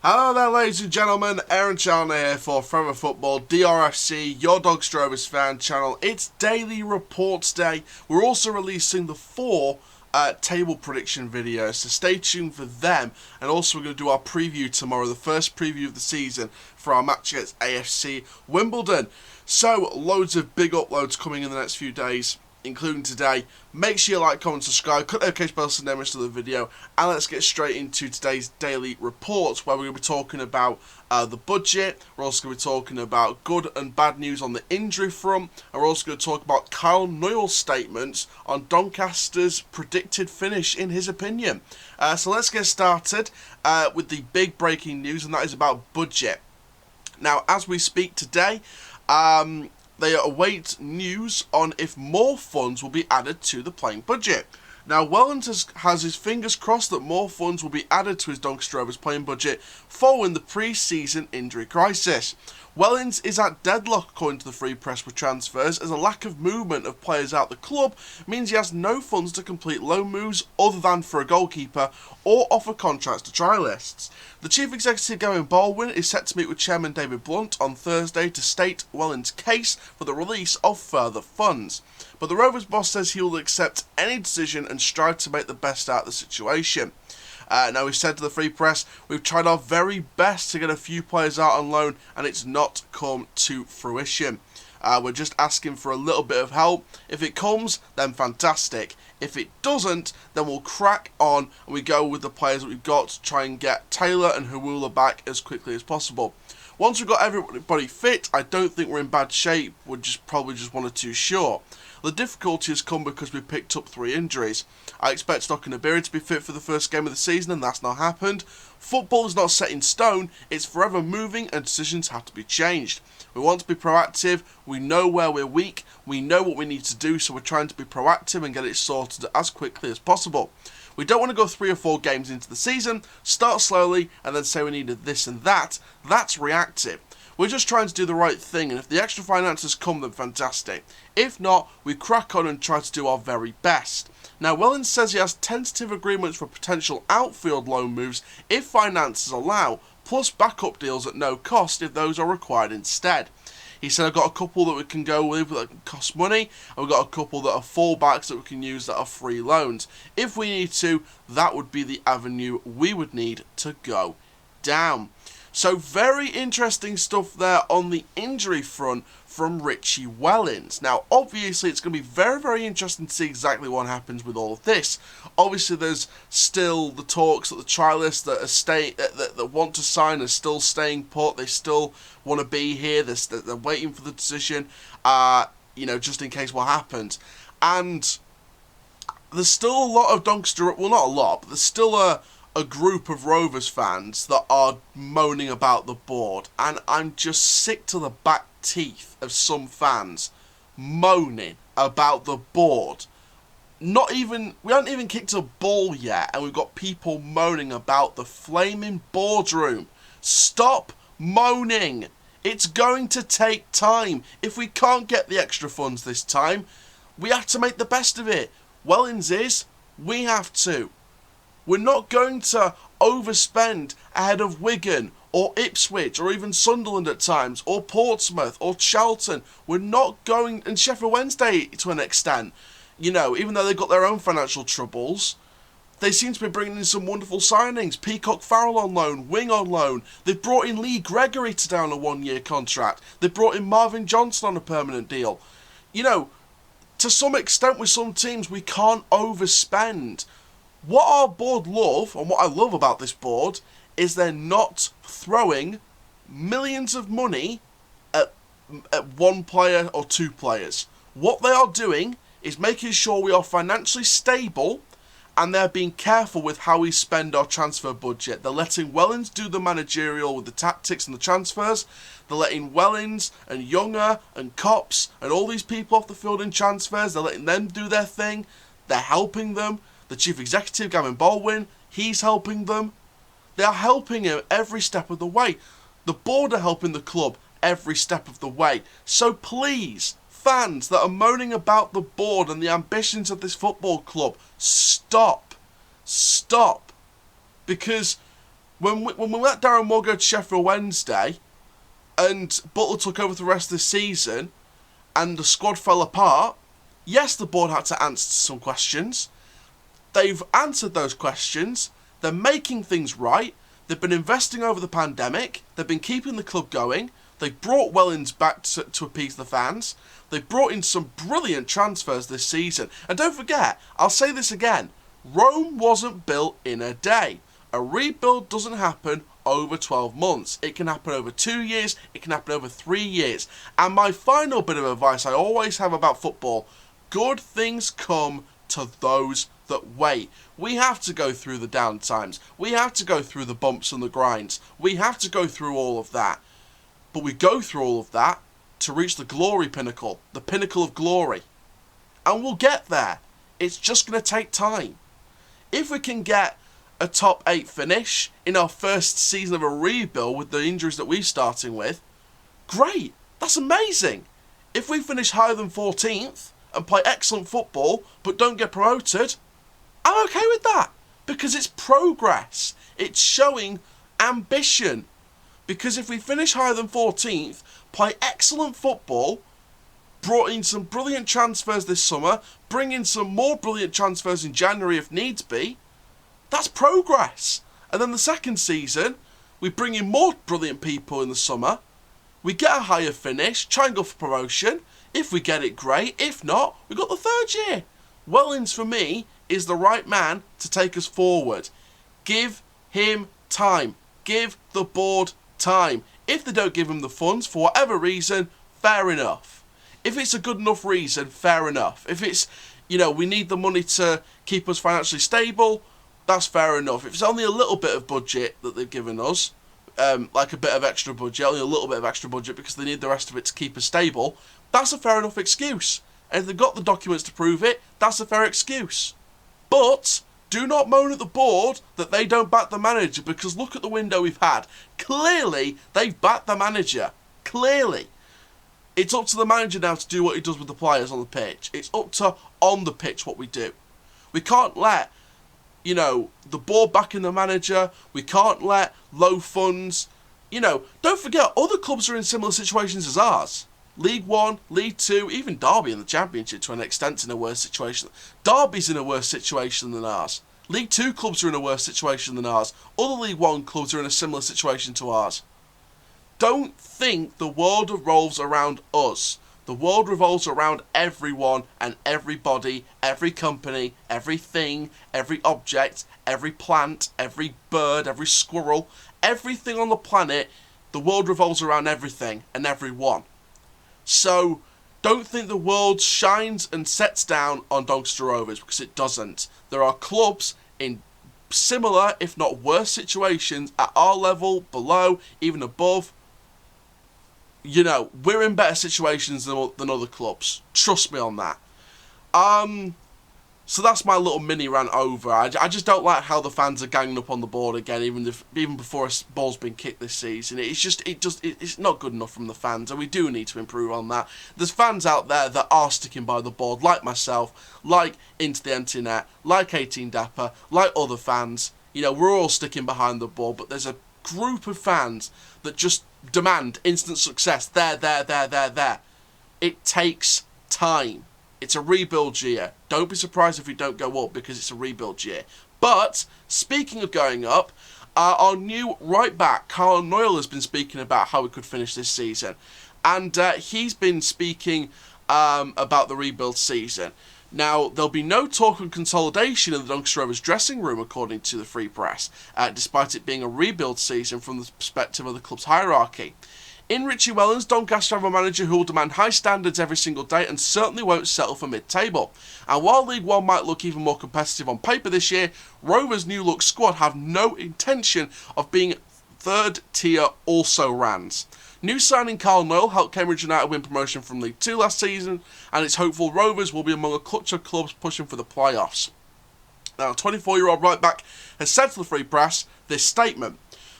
Hello there, ladies and gentlemen. Aaron Chalner here for Forever Football, DRFC, your Doncaster Rovers fan channel. It's Daily Reports Day. We're also releasing the 4 table prediction videos, so stay tuned for them. And also we're going to do our preview tomorrow, the first preview of the season for our match against AFC Wimbledon. So, loads of big uploads coming in the next few days, including today. Make sure you like, comment, subscribe, click the notification bell so you never miss another video, and let's get straight into today's daily reports, where we're going to be talking about the budget. We're also going to be talking about good and bad news on the injury front, and we're also going to talk about Knoyle's statements on Doncaster's predicted finish in his opinion. So let's get started with the big breaking news, and that is about budget. Now, as we speak today, they await news on if more funds will be added to the playing budget. Now, Wellens has his fingers crossed that more funds will be added to his Doncaster Rovers playing budget following the pre-season injury crisis. Wellens is at deadlock according to the Free Press with transfers, as a lack of movement of players out the club means he has no funds to complete loan moves other than for a goalkeeper or offer contracts to trialists. The Chief Executive Gavin Baldwin is set to meet with Chairman David Blunt on Thursday to state Wellens' case for the release of further funds. But the Rovers boss says he will accept any decision and strive to make the best out of the situation. Now, we said to the Free Press, we've tried our very best to get a few players out on loan, and it's not come to fruition. We're just asking for a little bit of help. If it comes, then fantastic. If it doesn't, then we'll crack on and we go with the players that we've got to try and get Taylor and Hawula back as quickly as possible. Once we've got everybody fit, I don't think we're in bad shape. We're probably just 1 or 2 short. The difficulty has come because we picked up 3 injuries. I expect Stock and Abiri to be fit for the first game of the season, and that's not happened. Football is not set in stone, it's forever moving and decisions have to be changed. We want to be proactive, we know where we're weak, we know what we need to do, so we're trying to be proactive and get it sorted as quickly as possible. We don't want to go 3 or 4 games into the season, start slowly, and then say we needed this and that. That's reactive. We're just trying to do the right thing, and if the extra finances come, then fantastic. If not, we crack on and try to do our very best. Now, Wellens says he has tentative agreements for potential outfield loan moves if finances allow, plus backup deals at no cost if those are required instead. He said, I've got a couple that we can go with that cost money, and we've got a couple that are fallbacks that we can use that are free loans. If we need to, that would be the avenue we would need to go down. So very interesting stuff there on the injury front from Richie Wellens. Now, obviously, it's going to be very, very interesting to see exactly what happens with all of this. Obviously, there's still the talks that the trialists that want to sign are still staying put. They still want to be here. They're waiting for the decision, just in case what happens. And there's still a lot of Doncaster, well, not a lot, but there's still a group of Rovers fans that are moaning about the board, and I'm just sick to the back teeth of some fans moaning about the board. We haven't even kicked a ball yet, and we've got people moaning about the flaming boardroom. Stop moaning. It's going to take time. If we can't get the extra funds this time, we have to make the best of it. Wellens is, we have to. We're not going to overspend ahead of Wigan or Ipswich or even Sunderland at times or Portsmouth or Charlton. We're not going, and Sheffield Wednesday to an extent, even though they've got their own financial troubles, they seem to be bringing in some wonderful signings. Peacock Farrell on loan, Wing on loan. They've brought in Lee Gregory to down a 1-year contract. They've brought in Marvin Johnson on a permanent deal. To some extent with some teams, we can't overspend. What our board love, and what I love about this board, is they're not throwing millions of money at 1 player or 2 players. What they are doing is making sure we are financially stable, and they're being careful with how we spend our transfer budget. They're letting Wellens do the managerial with the tactics and the transfers. They're letting Wellens and Younger and Cops and all these people off the field in transfers. They're letting them do their thing. They're helping them. The Chief Executive, Gavin Baldwin, he's helping them. They are helping him every step of the way. The board are helping the club every step of the way. So please, fans that are moaning about the board and the ambitions of this football club, stop. Because When we let Darren Moore go to Sheffield Wednesday and Butler took over the rest of the season and the squad fell apart, yes, the board had to answer some questions. They've answered those questions. They're making things right. They've been investing over the pandemic. They've been keeping the club going. They've brought Wellens back to appease the fans. They've brought in some brilliant transfers this season. And don't forget, I'll say this again, Rome wasn't built in a day. A rebuild doesn't happen over 12 months. It can happen over 2 years. It can happen over 3 years. And my final bit of advice I always have about football, good things come to those that wait. We have to go through the down times. We have to go through the bumps and the grinds. We have to go through all of that. But we go through all of that to reach the glory pinnacle, the pinnacle of glory. And we'll get there. It's just going to take time. If we can get a top 8 finish in our first season of a rebuild with the injuries that we're starting with, great. That's amazing. If we finish higher than 14th and play excellent football but don't get promoted, I'm okay with that because it's progress. It's showing ambition. Because if we finish higher than 14th, play excellent football, brought in some brilliant transfers this summer, bring in some more brilliant transfers in January if needs be, that's progress. And then the second season, we bring in more brilliant people in the summer, we get a higher finish, try and go for promotion. If we get it, great. If not, we've got the third year. Wellens, for me, is the right man to take us forward. Give him time. Give the board time. If they don't give him the funds for whatever reason, fair enough. If it's a good enough reason, fair enough. If it's, we need the money to keep us financially stable, that's fair enough. If it's only a little bit of budget that they've given us, like a bit of extra budget, only a little bit of extra budget because they need the rest of it to keep us stable, that's a fair enough excuse. And if they've got the documents to prove it, that's a fair excuse. But do not moan at the board that they don't back the manager, because look at the window we've had. Clearly, they've backed the manager. Clearly. It's up to the manager now to do what he does with the players on the pitch. It's up to on the pitch what we do. We can't let, the board back in the manager. We can't let low funds. Don't forget, other clubs are in similar situations as ours. League 1, League 2, even Derby in the Championship to an extent in a worse situation. Derby's in a worse situation than ours. League 2 clubs are in a worse situation than ours. Other League 1 clubs are in a similar situation to ours. Don't think the world revolves around us. The world revolves around everyone and everybody, every company, everything, every object, every plant, every bird, every squirrel, everything on the planet. The world revolves around everything and everyone. So, don't think the world shines and sets down on Doncaster Rovers, because it doesn't. There are clubs in similar, if not worse situations, at our level, below, even above. We're in better situations than other clubs. Trust me on that. So that's my little mini rant over. I just don't like how the fans are ganging up on the board again, even before a ball's been kicked this season. It's not good enough from the fans, and we do need to improve on that. There's fans out there that are sticking by the board, like myself, like Into the Empty Net, like 18 Dapper, like other fans. We're all sticking behind the board, but there's a group of fans that just demand instant success. There. It takes time. It's a rebuild year. Don't be surprised if we don't go up, because it's a rebuild year. But, speaking of going up, our new right back, Knoyle, has been speaking about how we could finish this season. And he's been speaking about the rebuild season. Now, there'll be no talk of consolidation in the Doncaster Rovers dressing room, according to the Free Press, despite it being a rebuild season from the perspective of the club's hierarchy. In Richie Wellens, Doncaster have a manager who will demand high standards every single day and certainly won't settle for mid-table. And while League 1 might look even more competitive on paper this year, Rovers' new-look squad have no intention of being third-tier also-rans. New signing Knoyle helped Cambridge United win promotion from League 2 last season, and it's hopeful Rovers will be among a clutch of clubs pushing for the playoffs. Now, a 24-year-old right-back has said to the Free Press this statement: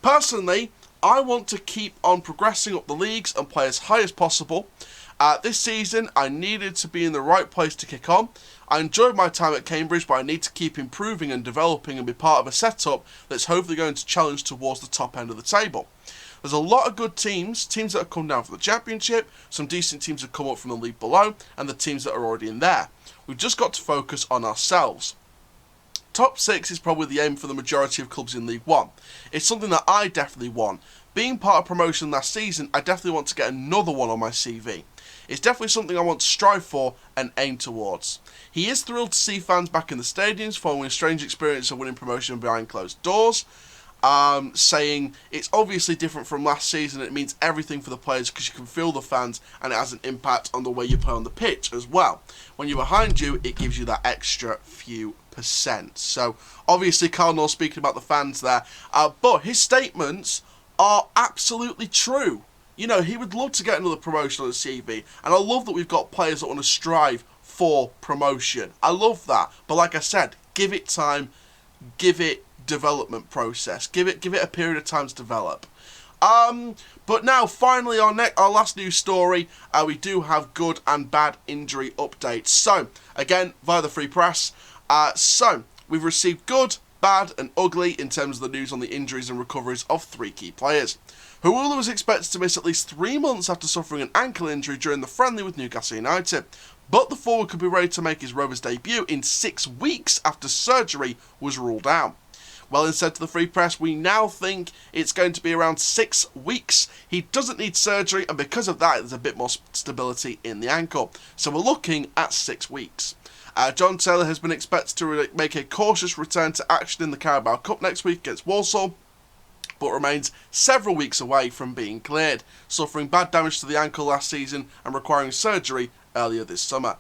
"Personally, I want to keep on progressing up the leagues and play as high as possible, This season, I needed to be in the right place to kick on. I enjoyed my time at Cambridge, but I need to keep improving and developing and be part of a setup that's hopefully going to challenge towards the top end of the table. There's a lot of good teams that have come down from the Championship, some decent teams have come up from the league below, and the teams that are already in there. We've just got to focus on ourselves. Top 6 is probably the aim for the majority of clubs in League 1. It's something that I definitely want. Being part of promotion last season, I definitely want to get another one on my CV. It's definitely something I want to strive for and aim towards. He is thrilled to see fans back in the stadiums following a strange experience of winning promotion behind closed doors, saying it's obviously different from last season. It means everything for the players because you can feel the fans and it has an impact on the way you play on the pitch as well. When you're behind you, it gives you that extra few percent. So obviously Carl Knoyle speaking about the fans there, but his statements are absolutely true. You know, he would love to get another promotion on his CV, and I love that we've got players that want to strive for promotion. I love that, but like I said, give it time, give it development process, give it a period of time to develop. But now finally our last news story, we do have good and bad injury updates. So again, via the Free Press, so we've received good, bad and ugly in terms of the news on the injuries and recoveries of 3 key players. Knoyle was expected to miss at least 3 months after suffering an ankle injury during the friendly with Newcastle United, but the forward could be ready to make his Rovers debut in 6 weeks after surgery was ruled out. Wellens said to the Free Press, "We now think it's going to be around 6 weeks. He doesn't need surgery, and because of that, there's a bit more stability in the ankle. So we're looking at 6 weeks." John Taylor has been expected to make a cautious return to action in the Carabao Cup next week against Walsall, but remains several weeks away from being cleared, suffering bad damage to the ankle last season and requiring surgery earlier this summer.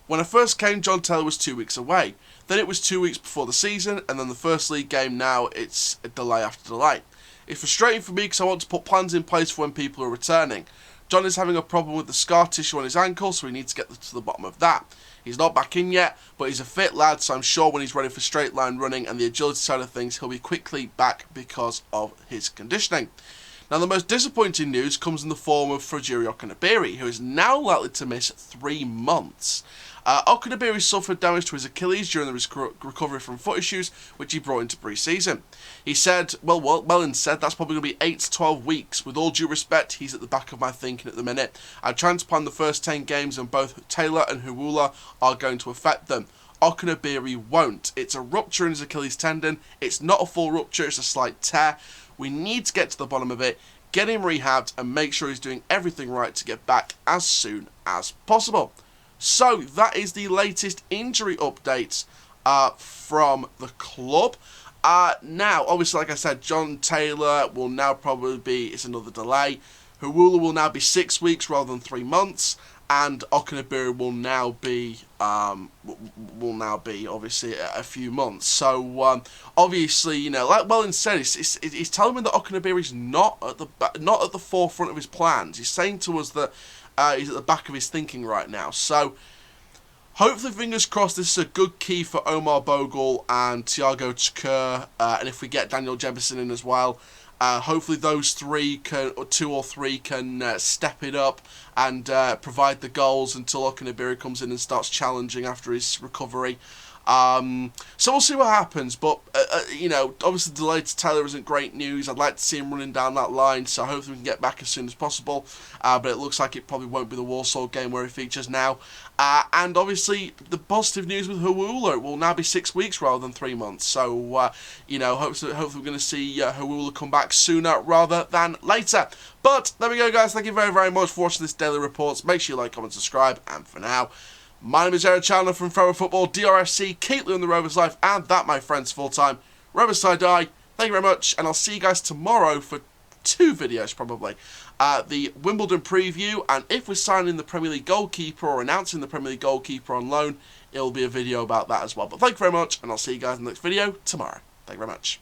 When I first came, John Taylor was 2 weeks away. Then it was 2 weeks before the season, and then the first league game. Now it's a delay after delay. It's frustrating for me because I want to put plans in place for when people are returning. John is having a problem with the scar tissue on his ankle, so we need to get to the bottom of that. He's not back in yet, but he's a fit lad, so I'm sure when he's ready for straight line running and the agility side of things, he'll be quickly back because of his conditioning. Now, the most disappointing news comes in the form of Fajiri Okunabiri, who is now likely to miss 3 months. Okunabiri suffered damage to his Achilles during the recovery from foot issues, which he brought into pre-season. He said, Wellens said, that's probably going to be 8 to 12 weeks. With all due respect, he's at the back of my thinking at the minute. I'm trying to plan the first 10 games, and both Taylor and Knoyle are going to affect them. Okunabiri won't. It's a rupture in his Achilles tendon. It's not a full rupture, it's a slight tear. We need to get to the bottom of it, get him rehabbed, and make sure he's doing everything right to get back as soon as possible. So that is the latest injury updates from the club. Now, obviously, like I said, John Taylor will now probably be, it's another delay. Knoyle will now be 6 weeks rather than 3 months. And Okunabiri will now be obviously a few months. So obviously, you know, like Wellens said, he's telling me that Okunabiri's not at the forefront of his plans. He's saying to us that he's at the back of his thinking right now. So hopefully, fingers crossed, this is a good key for Omar Bogle and Thiago Chakur. And if we get Daniel Jefferson in as well, hopefully those 2 or 3 can step it up and provide the goals until Okunabiri comes in and starts challenging after his recovery. So we'll see what happens, but you know, obviously the delay to Taylor isn't great news. I'd like to see him running down that line, so hopefully we can get back as soon as possible, but it looks like it probably won't be the Walsall game where he features now. And obviously the positive news with Knoyle, it will now be 6 weeks rather than 3 months, so you know, hopefully we're going to see Knoyle come back sooner rather than later. But there we go, guys. Thank you very, very much for watching this Daily Reports. Make sure you like, comment, subscribe, and for now, my name is Aaron Chandler from Forever Football, DRFC, Keighley on the Rovers Life, and that, my friends, full-time. Rovers Side Die. Thank you very much, and I'll see you guys tomorrow for 2 videos, probably. The Wimbledon preview, and if we're signing the Premier League goalkeeper or announcing the Premier League goalkeeper on loan, it'll be a video about that as well. But thank you very much, and I'll see you guys in the next video tomorrow. Thank you very much.